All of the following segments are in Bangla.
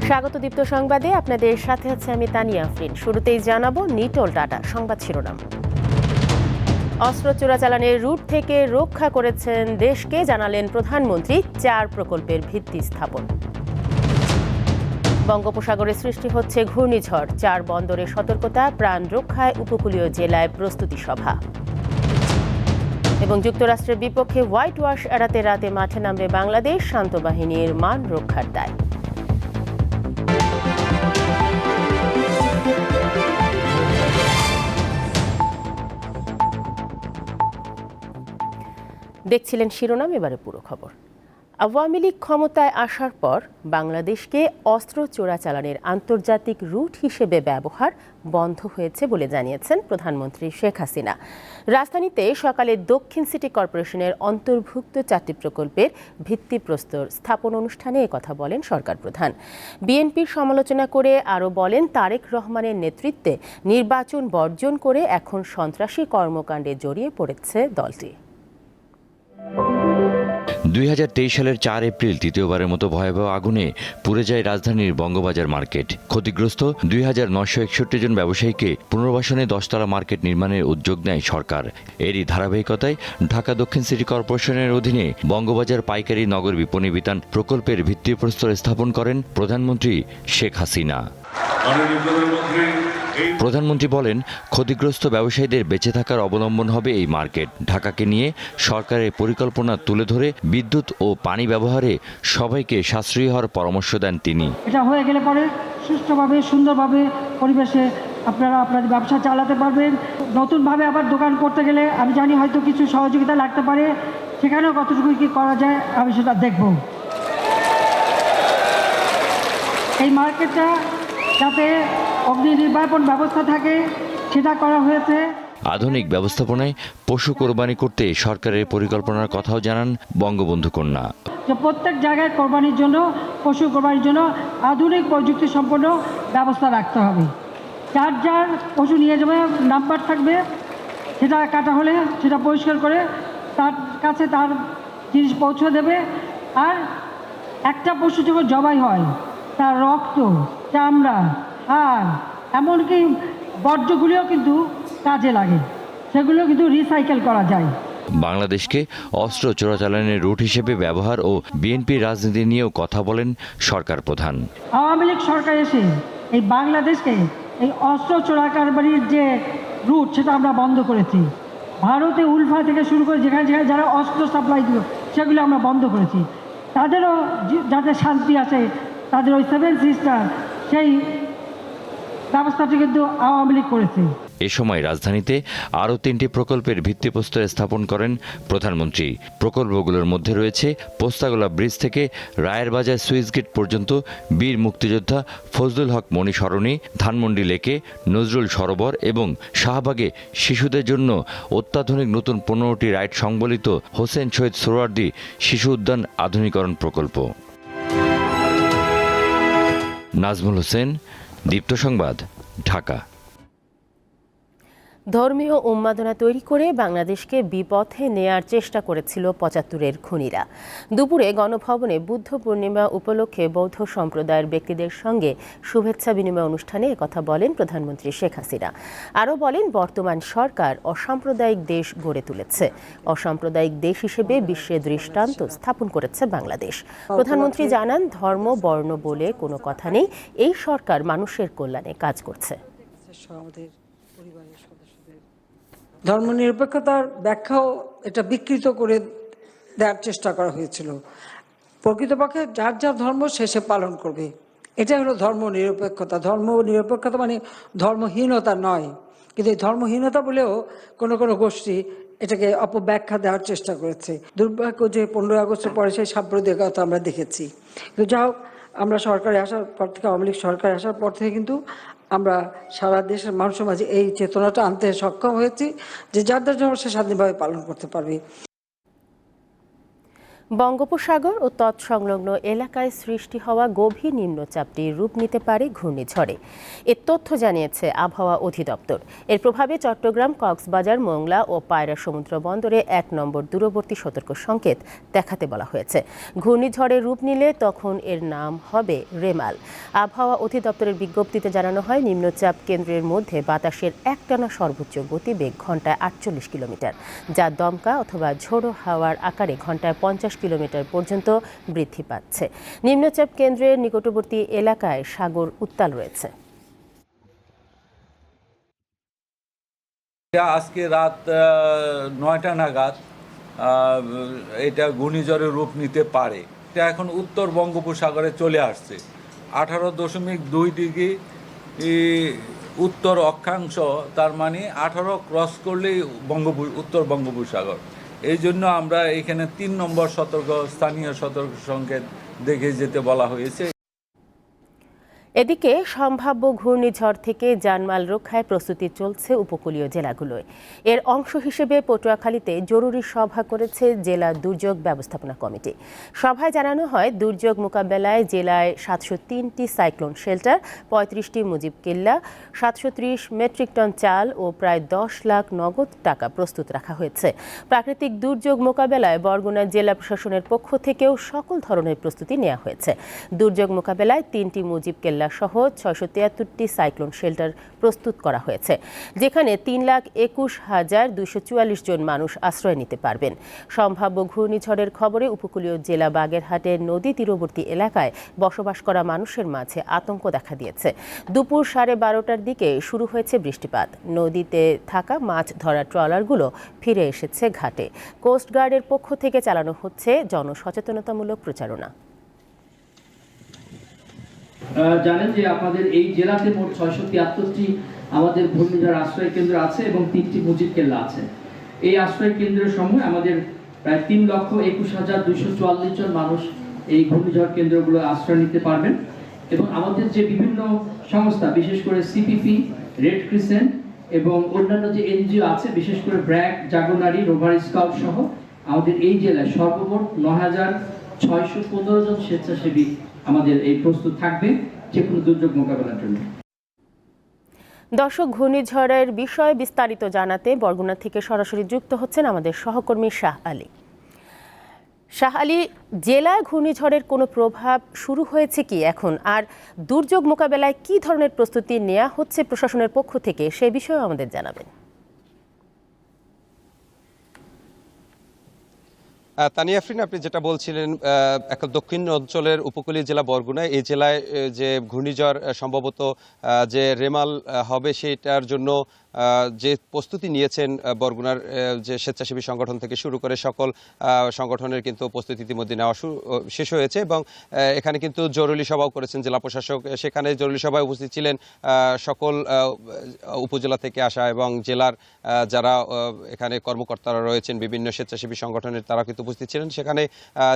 স্বাগত দীপ্ত সংবাদে আপনাদের সাথে আছে আমি তানিয়া আফরিন। শুরুতেই জানাবো নিটোল ডাটা সংবাদ শিরোনাম। অস্ত্র চোরাচালানের রুট থেকে রক্ষা করেছেন দেশকে, জানালেন প্রধানমন্ত্রী। 4 প্রকল্পের ভিত্তি স্থাপন। বঙ্গোপসাগরে সৃষ্টি হচ্ছে ঘূর্ণিঝড়, 4 বন্দরে সতর্কতা, প্রাণ রক্ষায় উপকূলীয় জেলায় প্রস্তুতি সভা। এবং যুক্তরাষ্ট্রের বিপক্ষে হোয়াইট ওয়াশ এড়াতে রাতে মাঠে নামবে বাংলাদেশ, শান্ত বাহিনীর মান রক্ষার দায়। দেখছিলেন শিরোনাম, এবারে পুরো খবর। আওয়ামী লীগ ক্ষমতায় আসার পর বাংলাদেশকে অস্ত্র চোরাচালানের আন্তর্জাতিক রুট হিসেবে ব্যবহার বন্ধ হয়েছে বলে জানিয়েছেন প্রধানমন্ত্রী শেখ হাসিনা। রাজধানীতে সকালে দক্ষিণ সিটি কর্পোরেশনের অন্তর্ভুক্ত 4টি প্রকল্পের ভিত্তিপ্রস্তর স্থাপন অনুষ্ঠানে একথা বলেন সরকার প্রধান। বিএনপির সমালোচনা করে আরও বলেন, তারেক রহমানের নেতৃত্বে নির্বাচন বর্জন করে এখন সন্ত্রাসী কর্মকাণ্ডে জড়িয়ে পড়েছে দলটি। 2023 সালের 4 এপ্রিল তৃতীয়বারের মতো ভয়াবহ আগুনে পুড়ে যায় রাজধানীর বঙ্গবাজার মার্কেট। ক্ষতিগ্রস্ত 2961 জন ব্যবসায়ীকে পুনর্বাসনে 10তলা মার্কেট নির্মাণের উদ্যোগ নেয় সরকার। এরই ধারাবাহিকতায় ঢাকা দক্ষিণ সিটি কর্পোরেশনের অধীনে বঙ্গবাজার পাইকারি নগর বিপণী বিতান প্রকল্পের ভিত্তিপ্রস্তর স্থাপন করেন প্রধানমন্ত্রী শেখ হাসিনা। প্রধানমন্ত্রী বলেন, ক্ষতিগ্রস্ত ব্যবসায়ীদের বেঁচে থাকার অবলম্বন হবে এই মার্কেট। ঢাকাকে নিয়ে সরকারের পরিকল্পনা তুলে ধরে বিদ্যুৎ ও পানি ব্যবহারে সবাইকে সাশ্রয়ী হওয়ার পরামর্শ দেন তিনি। এটা হয়ে গেলে পরে সুষ্ঠুভাবে সুন্দরভাবে পরিবেশে আপনারা আপনাদের ব্যবসা চালাতে পারবেন। নতুনভাবে আবার দোকান করতে গেলে আমি জানি হয়তো কিছু সহযোগিতা লাগতে পারে, সেখানেও কতটুকু কি করা যায় আমি সেটা দেখব। এই মার্কেটটা যাতে অগ্নি নির্বাপন ব্যবস্থা থাকে সেটা করা হয়েছে। আধুনিক ব্যবস্থাপনায় পশু কোরবানি করতে সরকারের পরিকল্পনার কথাও জানান বঙ্গবন্ধু কন্যা। যে প্রত্যেক জায়গায় কোরবানির জন্য, পশু কোরবানির জন্য আধুনিক প্রযুক্তি সম্পন্ন ব্যবস্থা রাখতে হবে। যার যার পশু নিয়ে যাবে নাম্বার থাকবে, সেটা কাটা হলে সেটা পরিষ্কার করে তার কাছে তার জিনিস পৌঁছে দেবে। আর একটা পশু যখন জবাই হয় তার রক্ত, চামড়া, হাড়, এমনকি বর্জ্যগুলিও কিন্তু কাজে লাগে, সেগুলো কিন্তু রিসাইকেল করা যায়। বাংলাদেশকে অস্ত্র চোরাচালানের রুট হিসেবে ব্যবহার ও বিএনপির রাজনীতি নিয়েও কথা বলেন সরকার প্রধান। আওয়ামী লীগ সরকার এসে এই বাংলাদেশকে এই অস্ত্র চোরাকারবারির যে রুট সেটা আমরা বন্ধ করেছি। ভারতে উলফা থেকে শুরু করে যেখানে যেখানে যারা অস্ত্র সাপ্লাই দিল সেগুলো আমরা বন্ধ করেছি। তাদেরও যাতে শান্তি আসে, তাদের ওই 7 সিস্টার সেই ব্যবস্থাটি কিন্তু আওয়ামী লীগ করেছে। এ সময় রাজধানীতে আরও 3টি প্রকল্পের ভিত্তিপ্রস্তর স্থাপন করেন প্রধানমন্ত্রী। প্রকল্পগুলোর মধ্যে রয়েছে পোস্তাগোলা ব্রিজ থেকে রায়ের বাজার সুইচ গেট পর্যন্ত বীর মুক্তিযোদ্ধা ফজলুল হক মনি সরণি, ধানমন্ডি লেকে নজরুল সরোবর এবং শাহবাগে শিশুদের জন্য অত্যাধুনিক নতুন 15টি রাইড সংবলিত হোসেন শহীদ সোহরাওয়ার্দী শিশু উদ্যান আধুনিকরণ প্রকল্প। নাজমুল হোসেন, দীপ্ত সংবাদ, ঢাকা। ধর্মীয় উন্মাদনা তৈরি করে বাংলাদেশকে বিপথে নেয়ার চেষ্টা করেছিল 75-এর খুনিরা। দুপুরে গণভবনে বুদ্ধ পূর্ণিমা উপলক্ষে বৌদ্ধ সম্প্রদায়ের ব্যক্তিদের সঙ্গে শুভেচ্ছা বিনিময় অনুষ্ঠানে একথা বলেন প্রধানমন্ত্রী শেখ হাসিনা। আরও বলেন, বর্তমান সরকার অসাম্প্রদায়িক দেশ গড়ে তুলেছে। অসাম্প্রদায়িক দেশ হিসেবে বিশ্বে দৃষ্টান্ত স্থাপন করেছে বাংলাদেশ। প্রধানমন্ত্রী জানান, ধর্ম বর্ণ বলে কোনো কথা নেই, এই সরকার মানুষের কল্যাণে কাজ করছে। ধর্মনিরপেক্ষতার ব্যাখ্যাও এটা বিকৃত করে দেওয়ার চেষ্টা করা হয়েছিল। প্রকৃতপক্ষে যার যার ধর্ম সে পালন করবে, এটা হলো ধর্মনিরপেক্ষতা। ধর্মনিরপেক্ষতা মানে ধর্মহীনতা নয়। কিন্তু এই ধর্মহীনতা বলেও কোনো কোনো গোষ্ঠী এটাকে অপব্যাখ্যা দেওয়ার চেষ্টা করেছে। দুর্ভাগ্য যে 15 আগস্টের পরে সেই সাম্প্রদায়িকতা আমরা দেখেছি। কিন্তু যা হোক, আমরা সরকারে আসার পর থেকে, আওয়ামী লীগ সরকারে আসার পর থেকে কিন্তু আমরা সারা দেশের মানুষের মাঝে এই চেতনাটা আনতে সক্ষম হয়েছি যে যার যার ধর্ম সে স্বাধীনভাবে পালন করতে পারবে। বঙ্গোপসাগর ও তৎসংলগ্ন এলাকায় সৃষ্টি হওয়া গভীর নিম্নচাপটি রূপ নিতে পারে ঘূর্ণিঝড়ে। এ তথ্য জানিয়েছে আবহাওয়া অধিদপ্তর। এর প্রভাবে চট্টগ্রাম, কক্সবাজার, মোংলা ও পায়রা সমুদ্র বন্দরে ১ নম্বর দূরবর্তী সতর্ক সংকেত দেখাতে বলা হয়েছে। ঘূর্ণিঝড়ে রূপ নিলে তখন এর নাম হবে রেমাল। আবহাওয়া অধিদপ্তরের বিজ্ঞপ্তিতে জানানো হয়, নিম্নচাপ কেন্দ্রের মধ্যে বাতাসের একটানা সর্বোচ্চ গতিবেগ ঘন্টায় ৪৮ কিলোমিটার, যা দমকা অথবা ঝোড়ো হাওয়ার আকারে ঘন্টায় ৫০ কিলোমিটার পর্যন্ত বৃদ্ধি পাচ্ছে। নিম্নচাপ কেন্দ্রের নিকটবর্তী এলাকায় সাগর উত্তাল রয়েছে। আজকে রাত ৯টা নাগাদ এটা ঘূর্ণিঝড়ের রূপ নিতে পারে। এটা এখন উত্তর বঙ্গোপসাগরে চলে আসছে। 18.2 ডিগ্রি উত্তর অক্ষাংশ, তার মানে 18 ক্রস করলেই উত্তর বঙ্গোপসাগর। এই জন্য আমরা এখানে ৩ নম্বর স্থানীয় সতর্ক সংকেত দেখে যেতে বলা হয়েছে। এদিকে সম্ভাব্য ঘূর্ণিঝড় থেকে জানমাল রক্ষায় প্রস্তুতি চলছে উপকূলীয় জেলাগুলোয়। এর অংশ হিসেবে পটুয়াখালীতে জরুরি সভা করেছে জেলা দুর্যোগ ব্যবস্থাপনা কমিটি। সভায় জানানো হয়, দুর্যোগ মোকাবেলায় জেলায় 703টি সাইক্লোন শেল্টার, 35টি মুজিব কিল্লা, 730 মেট্রিক টন চাল ও প্রায় 10 লাখ নগদ টাকা প্রস্তুত রাখা হয়েছে। প্রাকৃতিক দুর্যোগ মোকাবেলায় বরগুনা জেলা প্রশাসনের পক্ষ থেকেও সকল ধরনের প্রস্তুতি নেওয়া হয়েছে। দুর্যোগ মোকাবেলায় 3টি মুজিব কিল্লা সহ 673টি সাইক্লোন শেল্টার প্রস্তুত করা হয়েছে, যেখানে 3,21,244 জন মানুষ আশ্রয় নিতে পারবেন। সম্ভাব্য ঘূর্ণিঝড়ের খবরে উপকূলীয় জেলা বাগেরহাটের নদী তীরবর্তী এলাকায় বসবাস করা মানুষের মাঝে আতঙ্ক দেখা দিয়েছে। দুপুর 12:30টার দিকে শুরু হয়েছে বৃষ্টিপাত। নদীতে থাকা মাছ ধরা ট্রলারগুলো ফিরে এসেছে ঘাটে। কোস্টগার্ডের পক্ষ থেকে চালানো হচ্ছে জনসচেতনতামূলক প্রচারণা। জানেন যে আমাদের এই জেলাতে মোট 673টি আমাদের ঘূর্ণিঝড় আশ্রয় কেন্দ্র আছে এবং 3টি মুজিব কেল্লা আছে। এই আশ্রয় কেন্দ্রের সময় আমাদের প্রায় 3,21,244 জন মানুষ এই ঘূর্ণিঝড় কেন্দ্রগুলো আশ্রয় নিতে পারবেন। এবং আমাদের যে বিভিন্ন সংস্থা, বিশেষ করে সিপিপি, রেড ক্রিসেন্ট এবং অন্যান্য যে এনজিও আছে, বিশেষ করে ব্র্যাক, জাগোনারি, রোভার স্কাউট সহ আমাদের এই জেলায় সর্বমোট 9,615 জন স্বেচ্ছাসেবী আমাদের এই প্রস্তুত থাকবে যে কোনো দুর্যোগ মোকাবেলার জন্য। দর্শক, ঘূর্ণিঝড়ের বিষয়ে বিস্তারিত জানাতে বরগুনা থেকে সরাসরি যুক্ত হচ্ছেন আমাদের সহকর্মী শাহ আলী। শাহ আলী, জেলায় ঘূর্ণিঝড়ের কোনো প্রভাব শুরু হয়েছে কি এখন, আর দুর্যোগ মোকাবেলায় কি ধরনের প্রস্তুতি নেওয়া হচ্ছে প্রশাসনের পক্ষ থেকে, সে বিষয়ে আমাদের জানাবেন। তানিয়া আফরিন, আপনি যেটা বলছিলেন, একটা দক্ষিণ অঞ্চলের উপকূলীয় জেলা বরগুনা, এই জেলায় যে ঘূর্ণিঝড় সম্ভবত যে রেমাল হবে সেটার জন্য যে প্রস্তুতি নিয়েছেন বরগুনার যে স্বেচ্ছাসেবী সংগঠন থেকে শুরু করে সকল সংগঠনের কিন্তু প্রস্তুতি ইতিমধ্যে নেওয়া শেষ হয়েছে এবং এখানে কিন্তু জরুরি সভাও করেছেন জেলা প্রশাসক। সেখানে জরুরি সভায় উপস্থিত ছিলেন সকল উপজেলা থেকে আসা এবং জেলার যারা এখানে কর্মকর্তারা রয়েছেন বিভিন্ন স্বেচ্ছাসেবী সংগঠনের, তারা কিন্তু উপস্থিত ছিলেন। সেখানে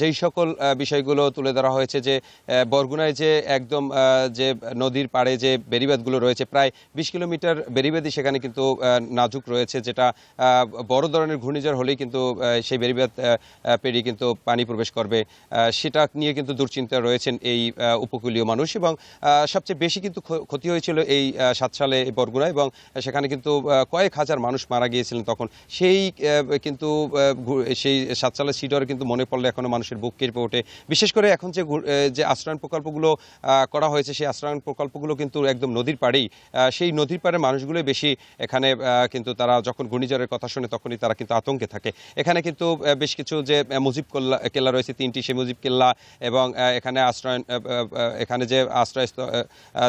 যেই সকল বিষয়গুলো তুলে ধরা হয়েছে যে বরগুনায় যে একদম যে নদীর পাড়ে যে বেড়িবাঁধগুলো রয়েছে, প্রায় 20 কিলোমিটার বেড়িবাঁধই সেখানে কিন্তু নাজুক রয়েছে, যেটা বড় ধরনের ঘূর্ণিঝড় হলেই কিন্তু সেই বেড়িবাঁধ পেরিয়ে কিন্তু পানি প্রবেশ করবে, সেটা নিয়ে কিন্তু দুশ্চিন্তা রয়েছেন এই উপকূলীয় মানুষ। এবং সবচেয়ে বেশি কিন্তু ক্ষতি হয়েছিল এই 7 সালে বরগুনা, এবং সেখানে কিন্তু কয়েক হাজার মানুষ মারা গিয়েছিলেন তখন। সেই কিন্তু সেই 7 সালের সিডর কিন্তু মনে পড়লে এখনো মানুষের বুক কেঁপে ওঠে। বিশেষ করে এখন যে আশ্রয়ণ প্রকল্পগুলো করা হয়েছে, সেই আশ্রয়ণ প্রকল্পগুলো কিন্তু একদম নদীর পাড়েই, সেই নদীর পাড়ে মানুষগুলোই বেশি এখানে কিন্তু তারা যখন ঘূর্ণিঝড়ের কথা শুনে তখনই তারা কিন্তু আতঙ্কে থাকে। এখানে কিন্তু বেশ কিছু যে মুজিব কেল্লা রয়েছে 3টি, সেই মুজিব কেল্লা এবং এখানে এখানে যে আশ্রয়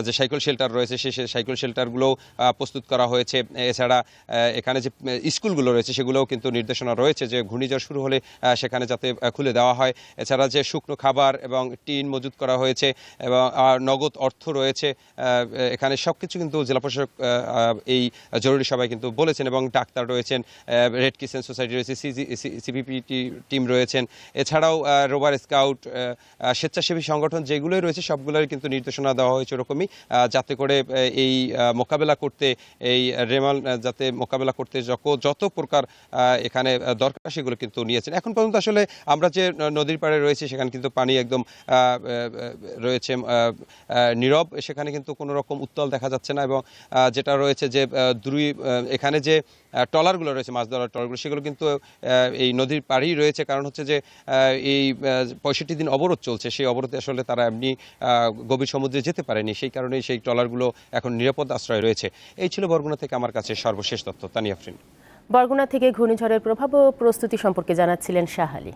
যে সাইকেল শেল্টার রয়েছে সেই সাইকেল শেল্টারগুলো প্রস্তুত করা হয়েছে। এছাড়া এখানে যে স্কুলগুলো রয়েছে সেগুলোও কিন্তু নির্দেশনা রয়েছে যে ঘূর্ণিঝড় শুরু হলে সেখানে যাতে খুলে দেওয়া হয়। এছাড়া যে শুকনো খাবার এবং টিন মজুত করা হয়েছে এবং নগদ অর্থ রয়েছে, এখানে সব কিছু কিন্তু জেলা প্রশাসক এই জরুরি সভায় কিন্তু বলেছেন, এবং ডাক্তার রয়েছেন, রেড ক্রিসেন্ট সোসাইটি রয়েছে, সিপিপি টিম রয়েছেন, এছাড়াও রোভার স্কাউট, স্বেচ্ছাসেবী সংগঠন যেগুলোই রয়েছে সবগুলোর কিন্তু নির্দেশনা দেওয়া হয়েছে ওরকমই, যাতে করে এই মোকাবেলা করতে, এই রেমাল যাতে মোকাবেলা করতে যত প্রকার এখানে দরকার সেগুলো কিন্তু নিয়েছেন। এখন পর্যন্ত আসলে আমরা যে নদীর পাড়ে রয়েছে সেখানে কিন্তু পানি একদম রয়েছে নীরব, সেখানে কিন্তু কোনো রকম উত্তাল দেখা যাচ্ছে না, এবং যেটা রয়েছে যে এখানে যে ট্রলারগুলো রয়েছে, মাছ ধরার ট্রলারগুলো, সেগুলো কিন্তু এই নদীর পাড়েই রয়েছে। কারণ হচ্ছে যে এই 65 দিন অবরোধ চলছে, সেই অবরোধে আসলে তারা এমনি গভীর সমুদ্রে যেতে পারেনি, সেই কারণেই সেই ট্রলারগুলো এখন নিরাপদ আশ্রয় রয়েছে। এই ছিল বরগুনা থেকে আমার কাছে সর্বশেষ তথ্য। তানিয়া আফরিন। বরগুনা থেকে ঘূর্ণিঝড়ের প্রভাব ও প্রস্তুতি সম্পর্কে জানাচ্ছিলেন শাহালি।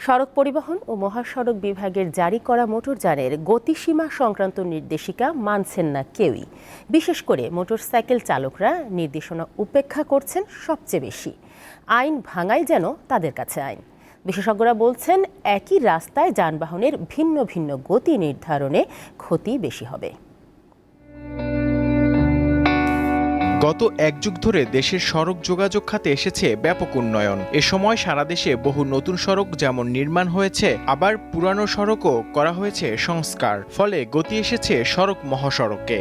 সড়ক পরিবহন ও মহাসড়ক বিভাগের জারি করা মোটরযানের গতিসীমা সংক্রান্ত নির্দেশিকা মানছেন না কেউই। বিশেষ করে মোটরসাইকেল চালকরা নির্দেশনা উপেক্ষা করছেন সবচেয়ে বেশি। আইন ভাঙাই যেন তাদের কাছে আইন। বিশেষজ্ঞরা বলছেন, একই রাস্তায় যানবাহনের ভিন্ন ভিন্ন গতি নির্ধারণে ক্ষতি বেশি হবে। গত এক যুগ ধরে দেশের সড়ক যোগাযোগ খাতে এসেছে ব্যাপক উন্নয়ন। এ সময় সারা দেশে বহু নতুন সড়ক যেমন নির্মাণ হয়েছে, আবার পুরানো সড়কও করা হয়েছে সংস্কার। ফলে গতি এসেছে সড়ক মহাসড়কে।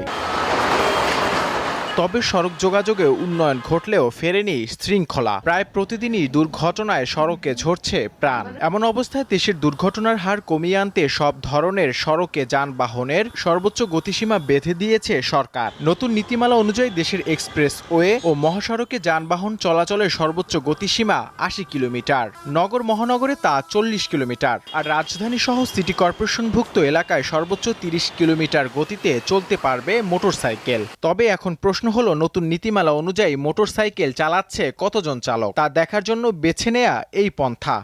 তবে সড়ক যোগাযোগে উন্নয়ন ঘটলেও ফেরেনি শৃঙ্খলা। প্রায় প্রতিদিনই দুর্ঘটনায় সড়কে ঝরছে প্রাণ। এমন অবস্থায় দেশের দুর্ঘটনার হার কমিয়ে আনতে সব ধরনের সড়কে যানবাহনের সর্বোচ্চ গতিসীমা বেঁধে দিয়েছে সরকার। নতুন নীতিমালা অনুযায়ী দেশের এক্সপ্রেসওয়ে ও মহাসড়কে যানবাহন চলাচলের সর্বোচ্চ গতিসীমা 80 কিলোমিটার, নগর মহানগরে তা 40 কিলোমিটার, আর রাজধানী সহ সিটি কর্পোরেশনভুক্ত এলাকায় সর্বোচ্চ 30 কিলোমিটার গতিতে চলতে পারবে মোটরসাইকেল। তবে এখন প্রশ্ন হলো, নতুন নীতিমালা অনুযায়ী মোটরসাইকেল চালাচ্ছে কতজন চালক, তা দেখার জন্য বেছে নেয়া এই পন্থা।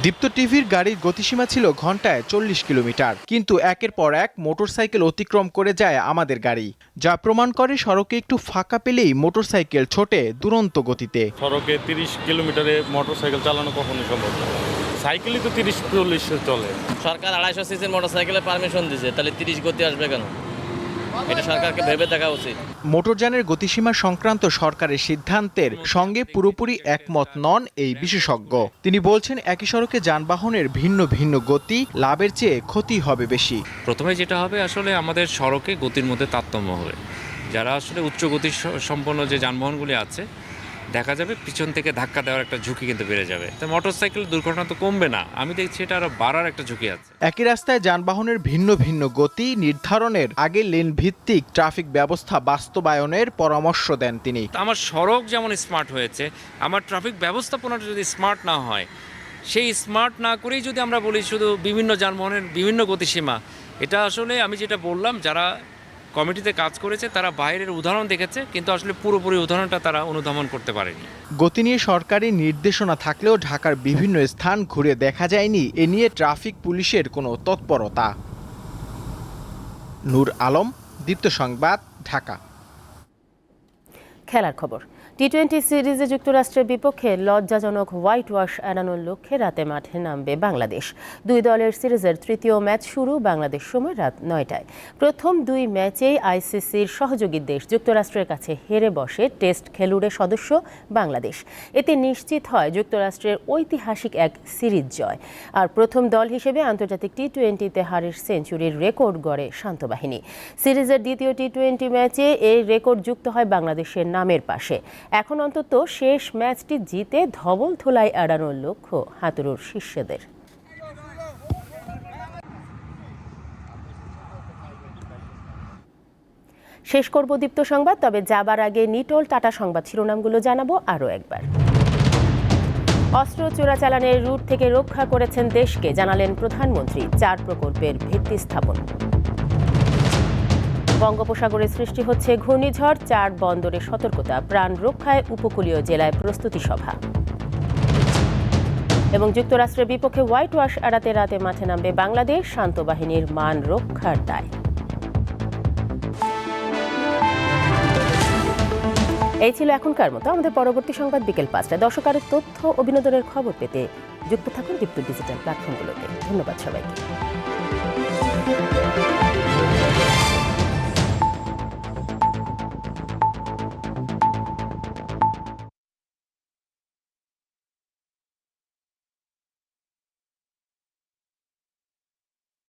দীপ্ত টিভির গাড়ির গতিসীমা ছিল ঘন্টায় 40 কিলোমিটার, কিন্তু একের পর এক মোটরসাইকেল অতিক্রম করে যায় আমাদের গাড়ি, যা প্রমাণ করে সড়কে একটু ফাঁকা পেলেই মোটরসাইকেল ছোটে দুরন্ত গতিতে। সড়কে 30 কিলোমিটারে মোটরসাইকেল চালানো কখনোই সম্ভব না। সাইকেলই তো 30-40 চলে। সরকার 250 সিসির মোটরসাইকেলে পারমিশন দিয়েছে, তাহলে 30 গতি আসবে কেন? এটা সরকারকে ভেবে দেখা উচিত। মোটরযানের গতিসীমা সংক্রান্ত সরকারের সিদ্ধান্তের সঙ্গে পুরোপুরি একমত নন এই বিশেষজ্ঞ। তিনি বলছেন, একই সড়কে যানবাহনের ভিন্ন ভিন্ন গতি, লাভের চেয়ে ক্ষতি হবে বেশি। প্রথমে যেটা হবে, আসলে আমাদের সড়কে গতির মধ্যে তারতম্য হবে। যারা আসলে উচ্চ গতি সম্পন্ন যে যানবাহনগুলি আছে, দেখা যাবে পিছন থেকে ধাক্কা দেওয়ার একটা ঝুঁকি কিন্তু বেড়ে যাবে। তো মোটরসাইকেল দুর্ঘটনা তো কমবে না, আমি দেখছি এটা আরো বাড়ার একটা ঝুঁকি আছে। একই রাস্তায় যানবাহনের ভিন্ন ভিন্ন গতি নির্ধারণের আগে লেন ভিত্তিক ট্রাফিক ব্যবস্থা বাস্তবায়নের পরামর্শ দেন তিনি। আমার সড়ক যেমন স্মার্ট হয়েছে, আমার ট্রাফিক ব্যবস্থাপনাটা যদি স্মার্ট না হয়, সেই স্মার্ট না করেই যদি আমরা বলি শুধু বিভিন্ন যানবাহনের বিভিন্ন গতিসীমা, এটা আসলে আমি যেটা বললাম, যারা কমিটিতে কাজ করেছে তারা বাইরের উদাহরণ দেখেছে, কিন্তু আসলে পুরোপুরি উদাহরণটা তারা অনুধাবন করতে পারেনি। গতি নিয়ে সরকারি নির্দেশনা থাকলেও ঢাকার বিভিন্ন স্থান ঘুরে দেখা যায়নি এ নিয়ে ট্রাফিক পুলিশের কোনো তৎপরতা। নূর আলম, দীপ্ত সংবাদ, ঢাকা। খেলার খবর। টি-20 সিরিজে যুক্তরাষ্ট্রের বিপক্ষে লজ্জাজনক হোয়াইট ওয়াশ এড়ানোর লক্ষ্যে রাতে মাঠে নামবে বাংলাদেশ। দুই দলের সিরিজের তৃতীয় ম্যাচ শুরু বাংলাদেশ সময় রাত 9টায়। প্রথম দুই ম্যাচেই আইসিসির সহযোগী দেশ যুক্তরাষ্ট্রের কাছে হেরে বসে টেস্ট খেলুড়ে সদস্য বাংলাদেশ। এতে নিশ্চিত হয় যুক্তরাষ্ট্রের ঐতিহাসিক এক সিরিজ জয়। আর প্রথম দল হিসেবে আন্তর্জাতিক টি-20তে হারের সেঞ্চুরির রেকর্ড গড়ে শান্তবাহিনী। সিরিজের দ্বিতীয় টি-20 ম্যাচে এই রেকর্ড যুক্ত হয় বাংলাদেশের নামের পাশে। এখন অন্তত শেষ ম্যাচটি জিতে ধবল ধোলাই এড়ানোর লক্ষ্য হাতুড়ুর শিষ্যদের। শেষ করব দীপ্ত সংবাদ, তবে যাবার আগে নিটোল টাটা সংবাদ শিরোনামগুলো জানাবো আরও একবার। অস্ত্র চোরাচালানের রুট থেকে রক্ষা করেছেন দেশকে, জানালেন প্রধানমন্ত্রী। 4 প্রকল্পের ভিত্তি স্থাপন। বঙ্গোপসাগরে সৃষ্টি হচ্ছে ঘূর্ণিঝড়, 4 বন্দরে সতর্কতা, প্রাণ রক্ষায় উপকূলীয় জেলায় প্রস্তুতি সভা। এবং যুক্তরাষ্ট্রের বিপক্ষে হোয়াইট ওয়াশ এড়াতে রাতে মাঠে নামবে বাংলাদেশ, শান্ত বাহিনীর মান রক্ষার দায়। এই ছিল এখনকার মতো। আমাদের পরবর্তী সংবাদ বিকেল 5টায়। দর্শক, আরও তথ্য ও বিনোদনের খবর পেতে যুক্ত থাকুন দীপ্ত ডিজিটাল প্ল্যাটফর্মগুলোতে। ধন্যবাদ সবাইকে।